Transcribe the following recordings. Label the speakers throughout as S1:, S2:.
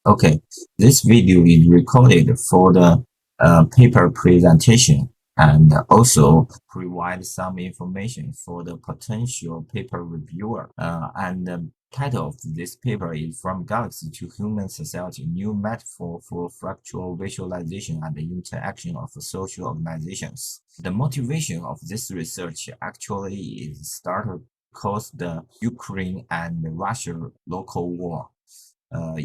S1: Okay, this video is recorded for the paper presentation and also provide some information for the potential paper reviewer. And the title of this paper is From Galaxy to Human Society, New Metaphor for Fractal Visualization and the Interaction of Social Organizations. The motivation of this research actually is started because the Ukraine and Russia local war. Uh,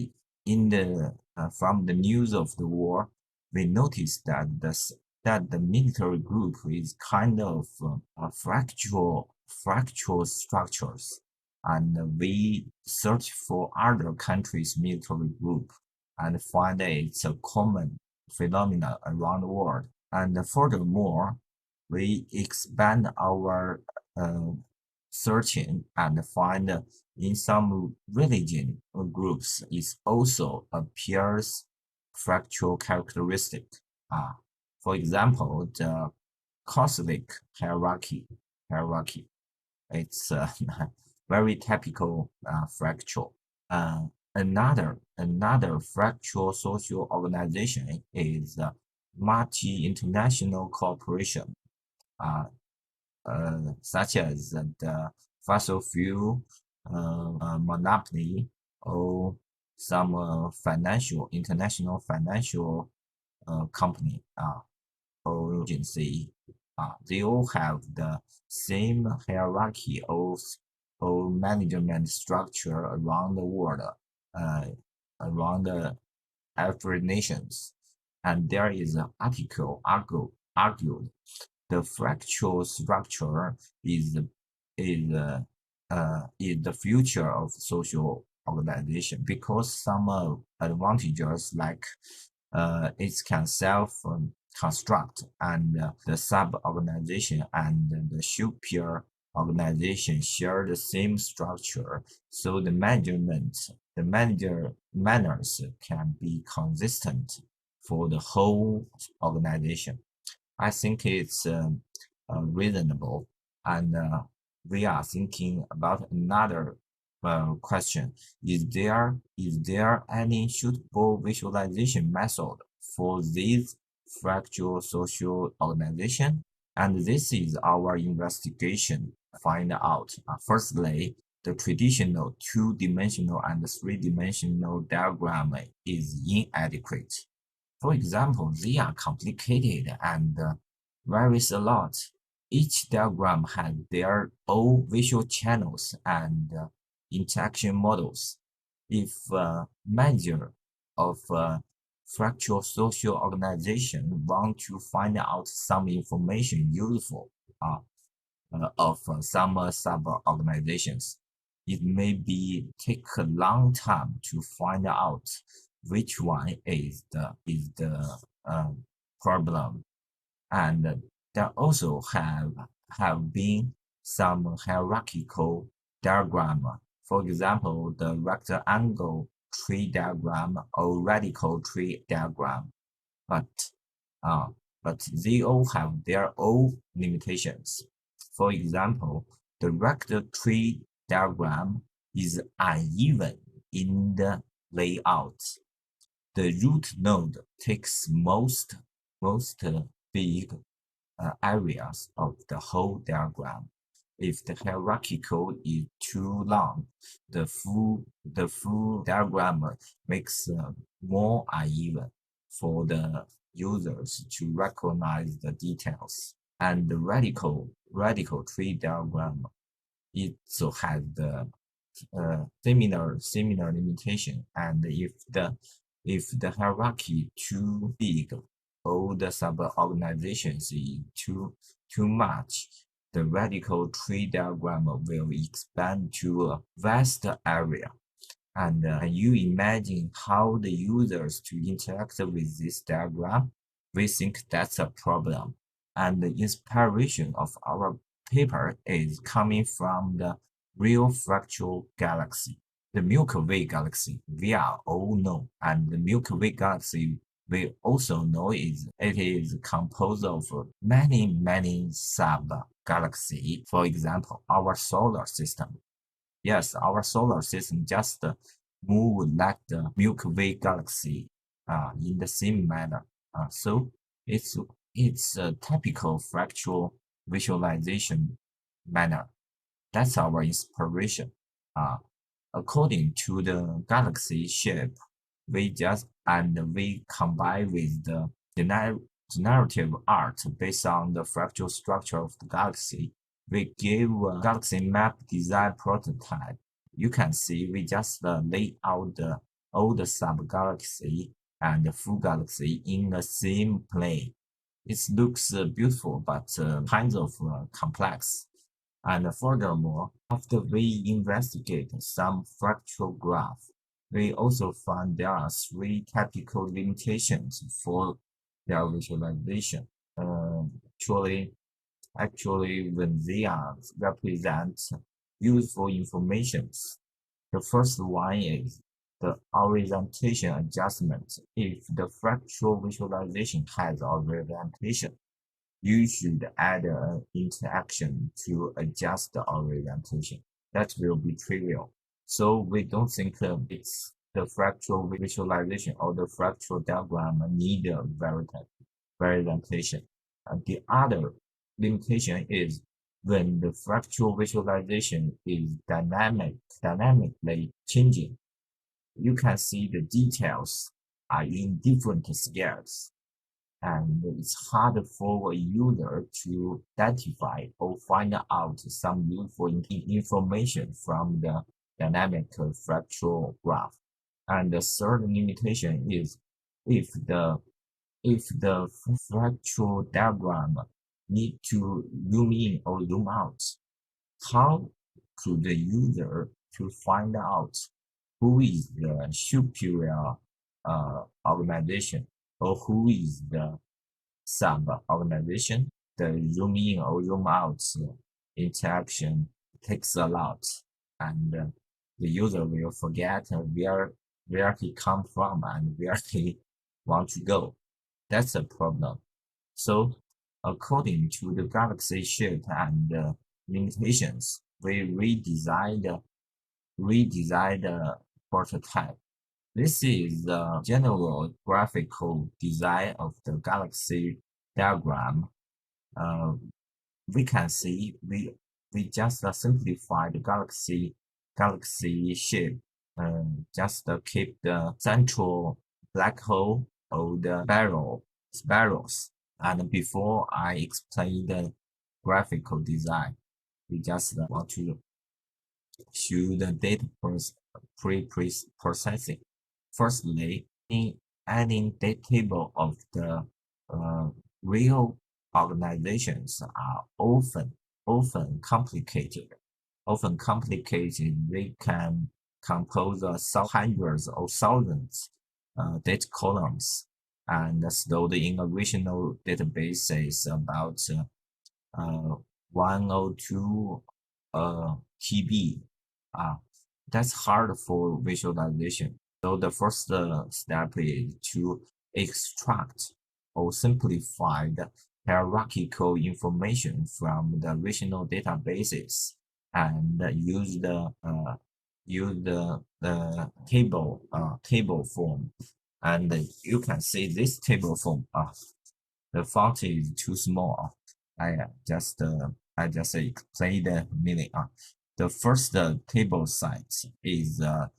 S1: in the From the news of the war, we noticed that the military group is kind of fractal structures, and we search for other countries' military group and find that it's a common phenomenon around the world. And furthermore, we expand our uh, searching and find in some religion groups it also appears fractal characteristic. Uh, for example, the Catholic hierarchy. It's very typical fractal. Uh, another fractal social organization is multi-international cooperation. Uh, such as the fossil fuel monopoly or some international financial company or agency. They all have the same hierarchy or management structure around the world, uh, around every nations. And there is an article argued the fractal structure is is the future of social organization because some advantages like it can self construct and the sub-organization and the superior organization share the same structure, so the manager manners can be consistent for the whole organization. I think it's reasonable, and we are thinking about another question: is there any suitable visualization method for this fractal social organization? And this is our investigation. Find out. Firstly, the traditional two-dimensional and three-dimensional diagram is inadequate. For example, they are complicated and varies a lot. Each diagram has their own visual channels and interaction models. If a manager of a fractal social organization want to find out some information useful uh, of some sub-organizations, it may be take a long time to find out which one is the problem. And there also have been some hierarchical diagram. For example, the rectangle tree diagram or radical tree diagram. But uh, but they all have their own limitations. For example, the rectangle tree diagram is uneven in the layout. The root node takes most big areas of the whole diagram. If the hierarchical is too long, the full diagram makes more uneven for the users to recognize the details. And the radical tree diagram it so has the similar limitation. And if the hierarchy too big or the sub-organizations is too much, the radical tree diagram will expand to a vast area. And can you imagine how the users to interact with this diagram? We think that's a problem. And the inspiration of our paper is coming from the real fractal galaxy, the Milky Way galaxy. We are all know, and the Milky Way galaxy we also know it is composed of many sub galaxies. For example, our solar system. Yes, our solar system just move like the Milky Way galaxy in the same manner. So it's it's a typical fractal visualization manner. That's our inspiration. Uh, According to the galaxy shape, we combine with the generative art based on the fractal structure of the galaxy. We give a galaxy map design prototype. You can see we just lay out the old sub-galaxy and the full galaxy in the same plane. It looks beautiful, but kind of complex. And furthermore, after we investigate some fractal graph, we also found there are three typical limitations for their visualization. Actually, when they are represent useful information, the first one is the orientation adjustment. If the fractal visualization has orientation, you should add an interaction to adjust the orientation. That will be trivial. So we don't think it's the fractal visualization or the fractal diagram need a verification. The other limitation is when the fractal visualization is dynamically changing. You can see the details are in different scales, and it's hard for a user to identify or find out some useful information from the dynamic fractal graph. And the third limitation is if the fractal diagram need to zoom in or zoom out, how could the user to find out who is the superior organization or who is the sub-organization? The zoom in or zoom out interaction takes a lot, and the user will forget where he come from and where he want to go. That's a problem. So, according to the galaxy shape and limitations, we redesigned the prototype. This is the general graphical design of the galaxy diagram. Uh, we can see we just simplify the galaxy shape. Just keep the central black hole or the spirals. And before I explain the graphical design, we just want to show the data pre-processing. Firstly, in adding the table of the uh, real organizations are often complicated. Often complicated, they can compose hundreds or thousands data columns and stored in a relational databases about 102 TB. Uh, that's hard for visualization. So the first step is to extract or simplify the hierarchical information from the relational databases and use the table form. And you can see this table form. The font is too small. I just explained the meaning. The first table site is a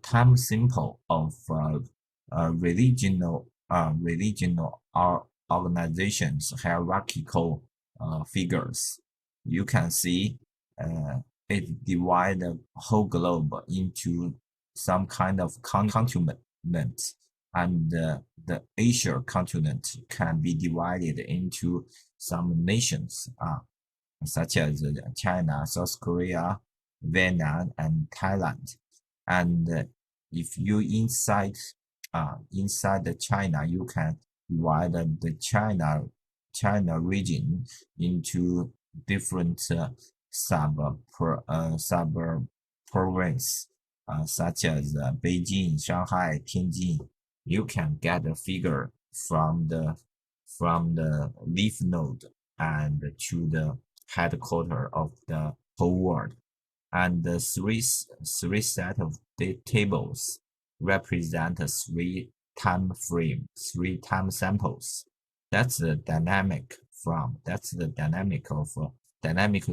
S1: time sample of regional organizations hierarchical figures. You can see it divide the whole globe into some kind of continent, and the Asia continent can be divided into some nations, such as China, South Korea, Vietnam, and Thailand. And if you inside the China, you can divide the China region into different sub province, such as Beijing, Shanghai, Tianjin. You can get a figure from the leaf node and to the headquarter of the whole world. and the three set of tables represent three time samples. That's the dynamic of dynamic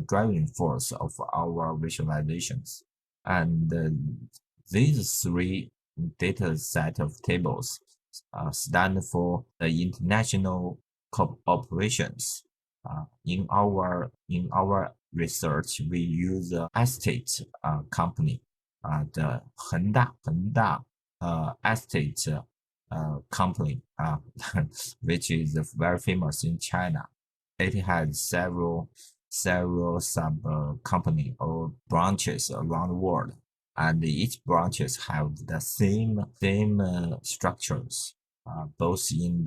S1: driving force of our visualizations. And these three data set of tables stand for the international operations. In our research, we use estate company, the Hengda estate company, which is very famous in China. It has several sub company or branches around the world, and each branches have the same structures, both in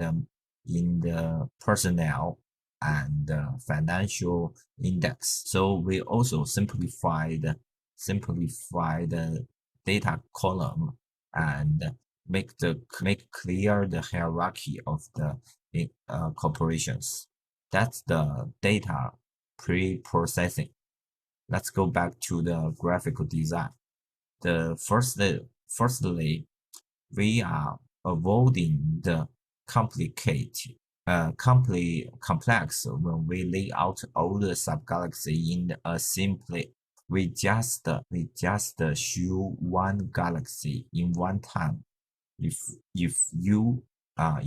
S1: the personnel and financial index. So we also simplify the data column and make clear the hierarchy of the corporations. That's the data pre-processing. Let's go back to the graphical design. Firstly, we are avoiding the complex when we lay out all the subgalaxy in a simply. We just show one galaxy in one time. If you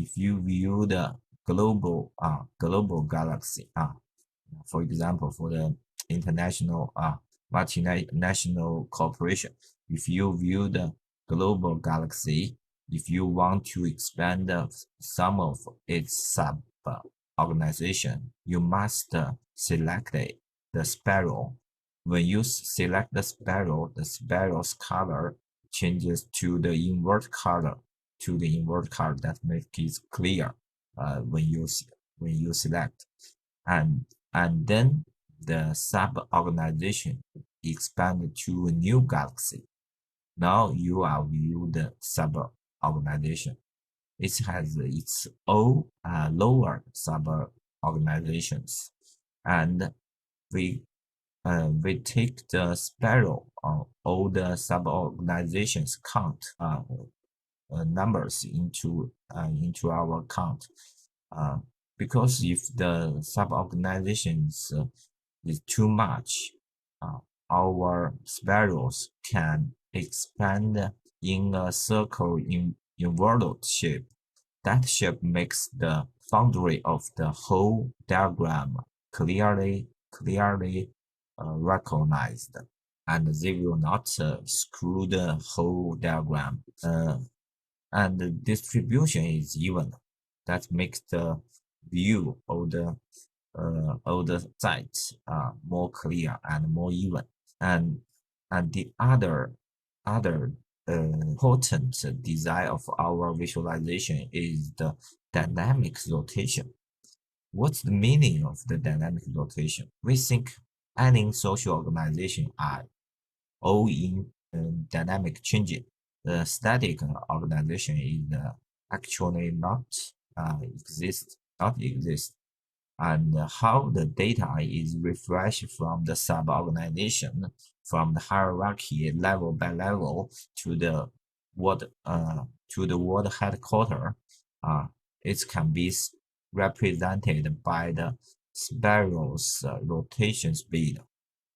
S1: view the global galaxy, for example, for the international multinational corporation, if you view the global galaxy, if you want to expand some of its sub organization, you must select the sparrow. When you select the sparrow's color changes to the invert color, that makes it clear when you select, and then the sub-organization expand to a new galaxy. Now you are view the sub-organization. It has its own lower sub-organizations, and we take the sparrow on all the sub-organizations count numbers into our count, because if the sub-organizations is too much, our sparrows can expand in a circle in inverted shape. That shape makes the boundary of the whole diagram clearly recognized, and they will not screw the whole diagram. And the distribution is even. That makes the view of the sites more clear and more even. And the other important design of our visualization is the dynamic rotation. What's the meaning of the dynamic rotation? We think any social organization are all in dynamic changing. The static organization is actually not exist, and how the data is refreshed from the sub-organization, from the hierarchy level by level to the world headquarters. It can be represented by the sparrow's rotation speed,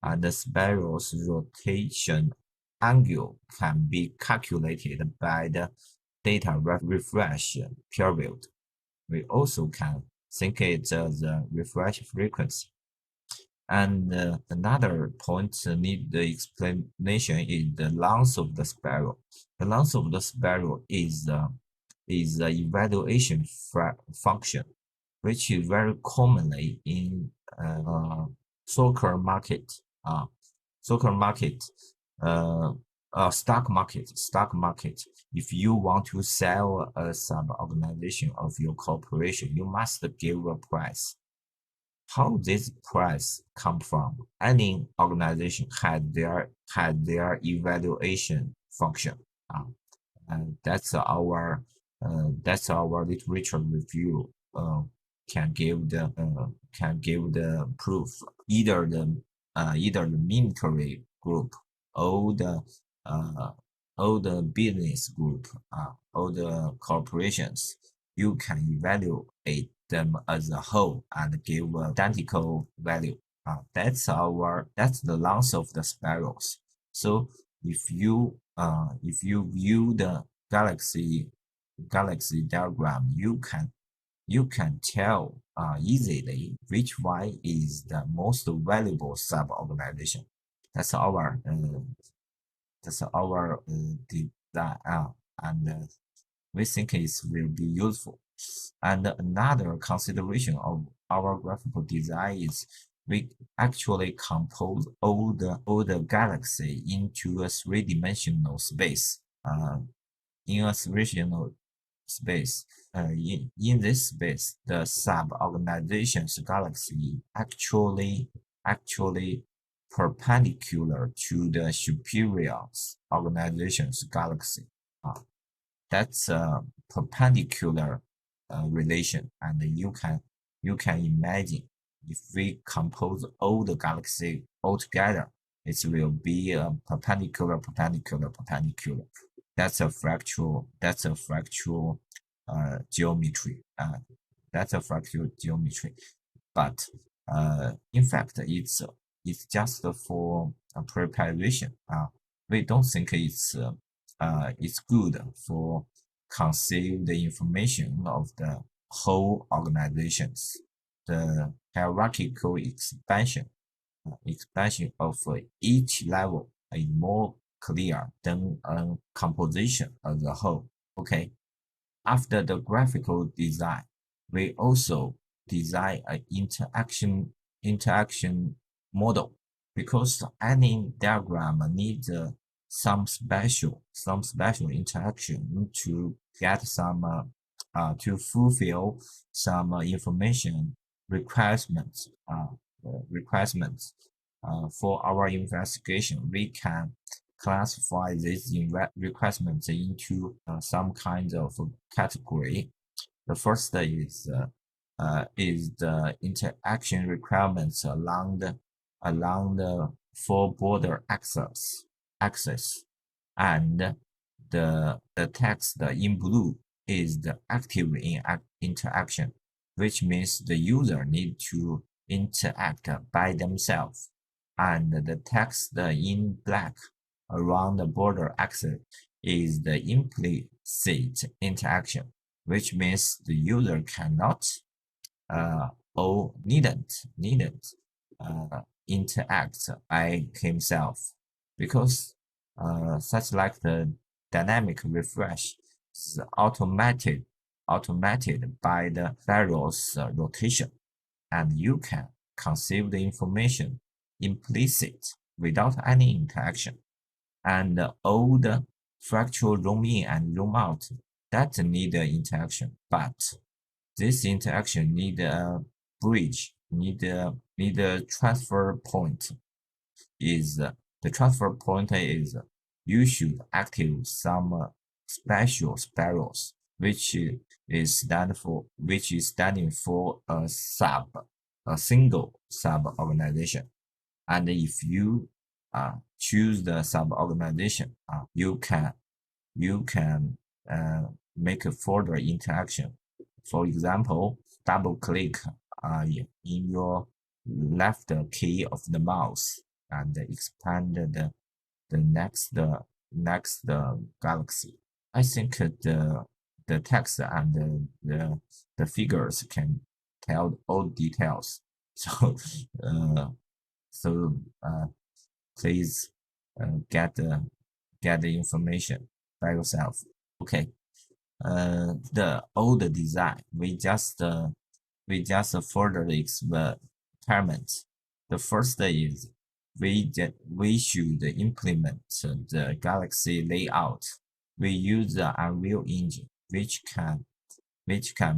S1: and the sparrow's rotation angle can be calculated by the data refresh period. We also can think it as a refresh frequency. And another point need the explanation is the length of the sparrow. The length of the sparrow is the evaluation function, which is very commonly in soccer market, stock market. If you want to sell a sub-organization of your corporation, you must give a price. How this price come from? Any organization had their evaluation function, and that's our literature review can give the proof. Either the military group, all the uh, all the business group, all the corporations, you can evaluate them as a whole and give identical value. That's the length of the spirals. So if you view the galaxy diagram, you can tell easily which one is the most valuable sub-organization. That's our design, and we think it will be useful. And another consideration of our graphical design is we actually compose all the galaxy into a three-dimensional space. In a three-dimensional space, in this space, the sub-organization's galaxy actually perpendicular to the superior organization's galaxy. Uh, that's a perpendicular relation, and you can imagine if we compose all the galaxy all together, it will be a perpendicular. That's a fractal geometry. That's a fractal geometry. But in fact, it's just for preparation. We don't think it's good for conceal the information of the whole organizations. The hierarchical expansion of each level is more clear than a composition as a whole. Okay. After the graphical design, we also design an interaction model, because any diagram needs some special interaction to get some to fulfill some information requirements for our investigation. We can classify these requirements into some kind of category. The first is the interaction requirements along the four border axis, and the text in blue is the active interaction, which means the user need to interact by themselves, and the text in black around the border axis is the implicit interaction, which means the user cannot or needn't interact by himself, because such like the dynamic refresh is automated by the barrel's rotation, and you can conceive the information implicit without any interaction. And all the fractal room in and room out that need interaction, but this interaction need a bridge, need a transfer point. The transfer point is you should activate some special spirals, which is standing for a single sub organization. And if you choose the sub organization, you can make a further interaction. For example, double click in your left key of the mouse and expand the next galaxy. I think the text and the figures can tell all details. So please get the information by yourself. Okay. The old design we just further experiment. The first is we should implement the galaxy layout. We use the Unreal Engine, which can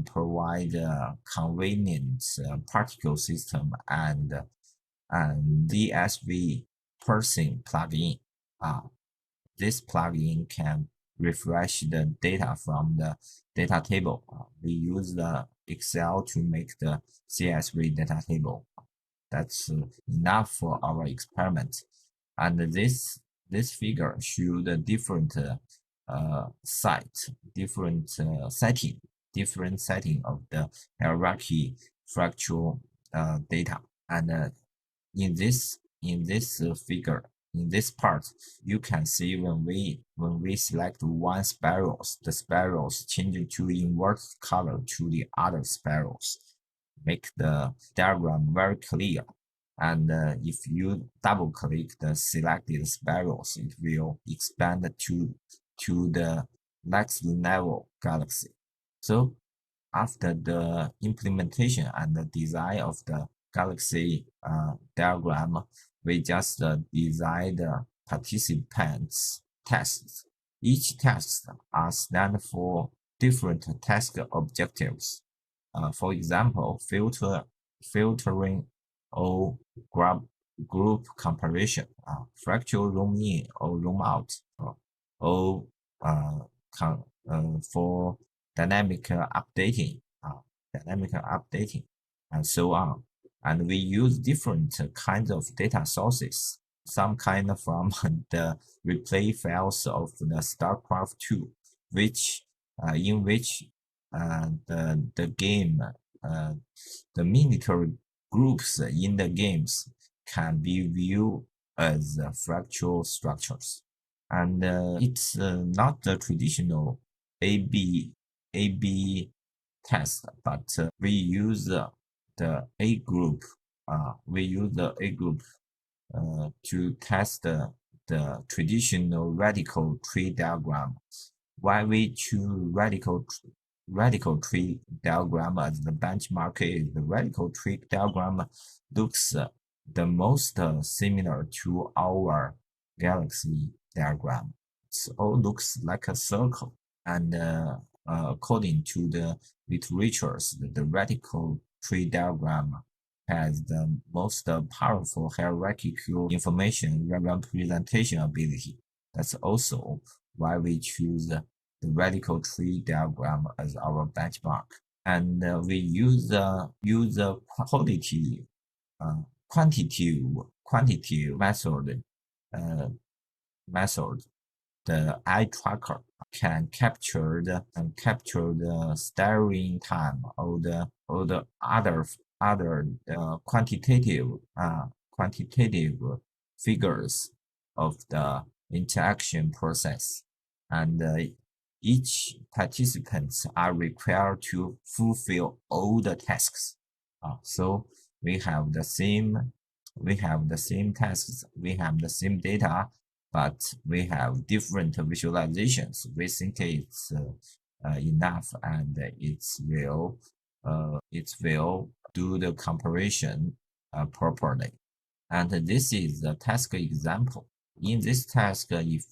S1: provide a convenient particle system and DSV parsing plugin. This plugin can refresh the data from the data table. We use the Excel to make the CSV data table. That's enough for our experiment. And this figure shows the different different setting of the hierarchy fractal data. And in this figure, in this part, you can see when we select one spirals, the spirals change to invert color to the other spirals, make the diagram very clear. And if you double click the selected spirals, it will expand to the next level galaxy. So after the implementation and the design of the galaxy diagram, we just design the participants tests. Each test stands for different task objectives. For example, filtering or group comparison, fractal room in or room out, or uh, for dynamic updating, and so on. And we use different kinds of data sources. Some kind from the replay files of the StarCraft 2, in which the game, the military groups in the games can be viewed as fractal structures. And it's not the traditional A/B test, but we use the A group. We use the A group to test the traditional radical tree diagram. Why we choose radical tree diagram as the benchmark is the radical tree diagram looks the most similar to our galaxy diagram. It all looks like a circle, and according to the literatures, the radical tree diagram has the most powerful hierarchical information representation ability. That's also why we choose the radical tree diagram as our benchmark. And we use the quantitative method. The eye tracker can capture the staring time or the other quantitative figures of the interaction process, and each participants are required to fulfill all the tasks. So we have the same tasks, we have the same data, but we have different visualizations. We think it's enough, and it will do the comparison properly. And this is the task example. In this task, if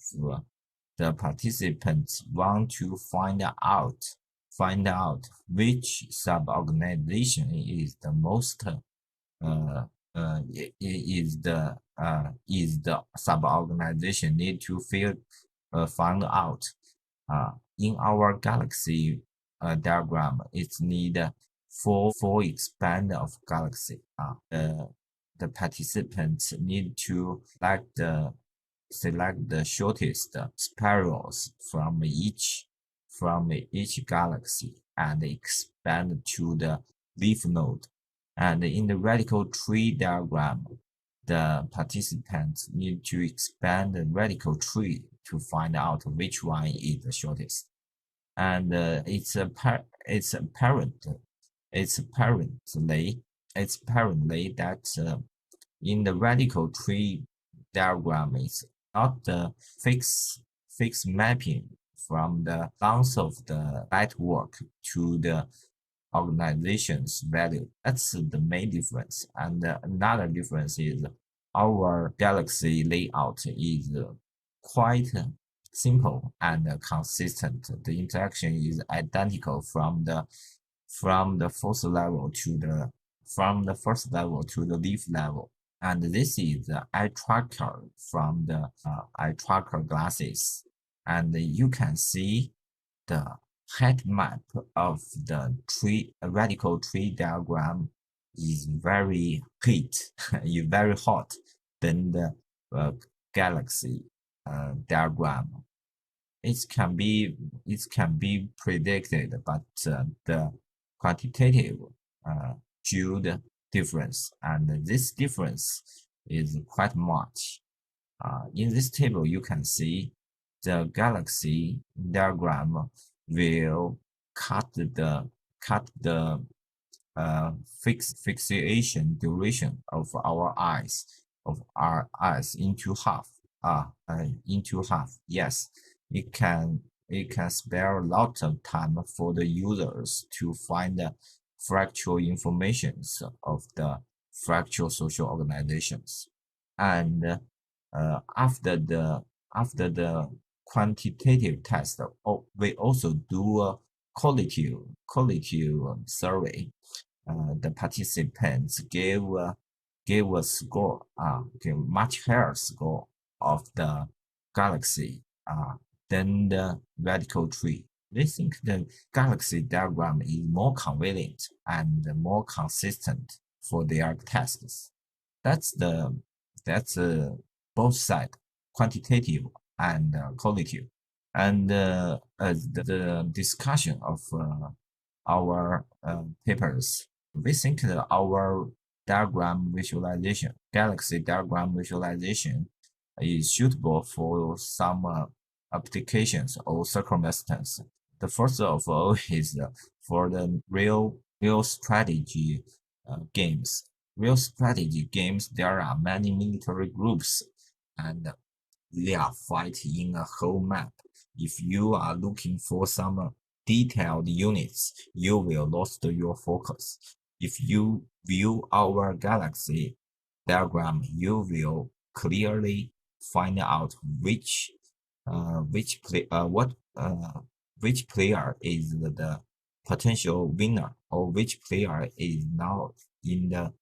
S1: the participants want to find out which sub-organization is the most is the sub-organization need to find out. In our galaxy diagram, it's need four expand of galaxy. The participants need to select the shortest spirals from each galaxy and expand to the leaf node. And in the radical tree diagram, the participants need to expand the radical tree to find out which one is the shortest. And it's apparently that in the radical tree diagram is not the fixed mapping from the length of the network to the organization's value. That's the main difference. And another difference is our galaxy layout is quite simple and consistent. The interaction is identical from the first level to the leaf level. And this is the eye tracker from the eye tracker glasses. And you can see the height map of the radical tree diagram is very heat, is very hot than the galaxy diagram. It can be predicted, but the quantitative uh, yield difference, and this difference is quite much. In this table, you can see the galaxy diagram will cut the fixation duration of our eyes into half. Into half. Yes, it can spare a lot of time for the users to find the fractal informations of the fractal social organizations. And after the quantitative test, we also do a qualitative survey. The participants gave a score, give much higher score of the galaxy than the radical tree. They think the galaxy diagram is more convenient and more consistent for their tasks. That's the that's both side, quantitative and qualitative. And as the discussion of our papers, we think that our galaxy diagram visualization, is suitable for some applications or circumstances. The first of all is for the real strategy games. Real strategy games, there are many military groups, and they are fighting a whole map. If you are looking for some detailed units, you will lose your focus. If you view our galaxy diagram, you will clearly find out which play what which player is the potential winner, or which player is now in the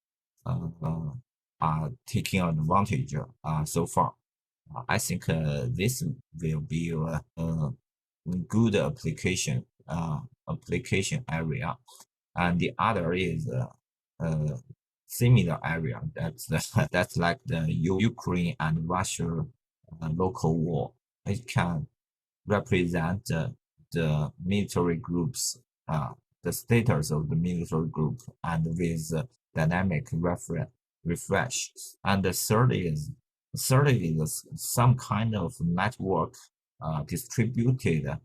S1: taking advantage so far. I think this will be a good application area, and the other is a similar area. That's like the Ukraine and Russia local war. It can represent the military groups, the status of the military group, and with dynamic refresh. And the third is some kind of network distributed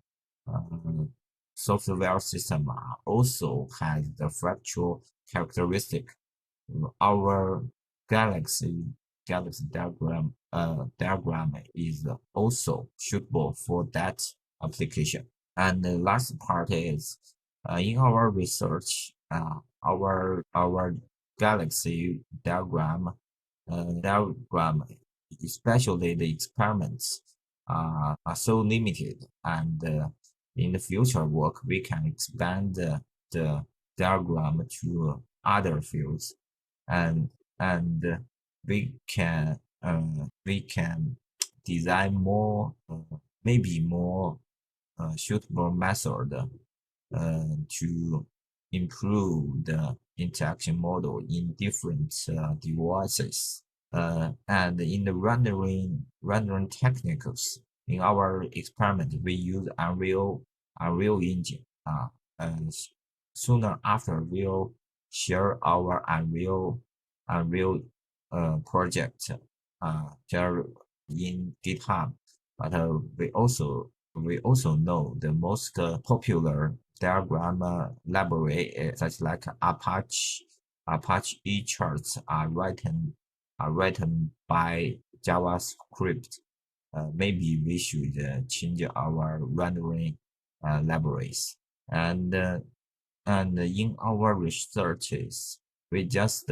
S1: software system also has the fractal characteristic. Our galaxy diagram is also suitable for that application. And the last part is in our research, our galaxy diagram, especially the experiments, are so limited, and in the future work we can expand the diagram to other fields, and we can design more, maybe more suitable method to improve the interaction model in different devices. And in the rendering techniques, in our experiment, we use Unreal Engine. And sooner after, we'll share our Unreal project share in GitHub. But we also know the most popular diagram library, such like Apache E-charts are written by JavaScript. Maybe we should change our rendering libraries. And in our researches, we just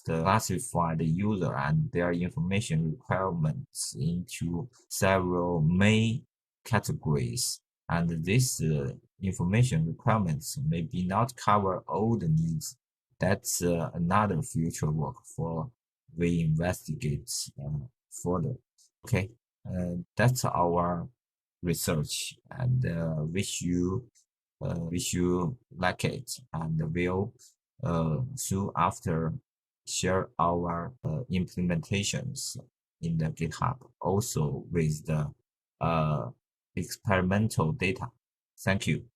S1: classify the user and their information requirements into several main categories, and this information requirements maybe not cover all the needs. That's another future work for we investigate further. Okay, that's our research, and wish you like it, and we'll soon after share our implementations in the GitHub, also with the experimental data. Thank you.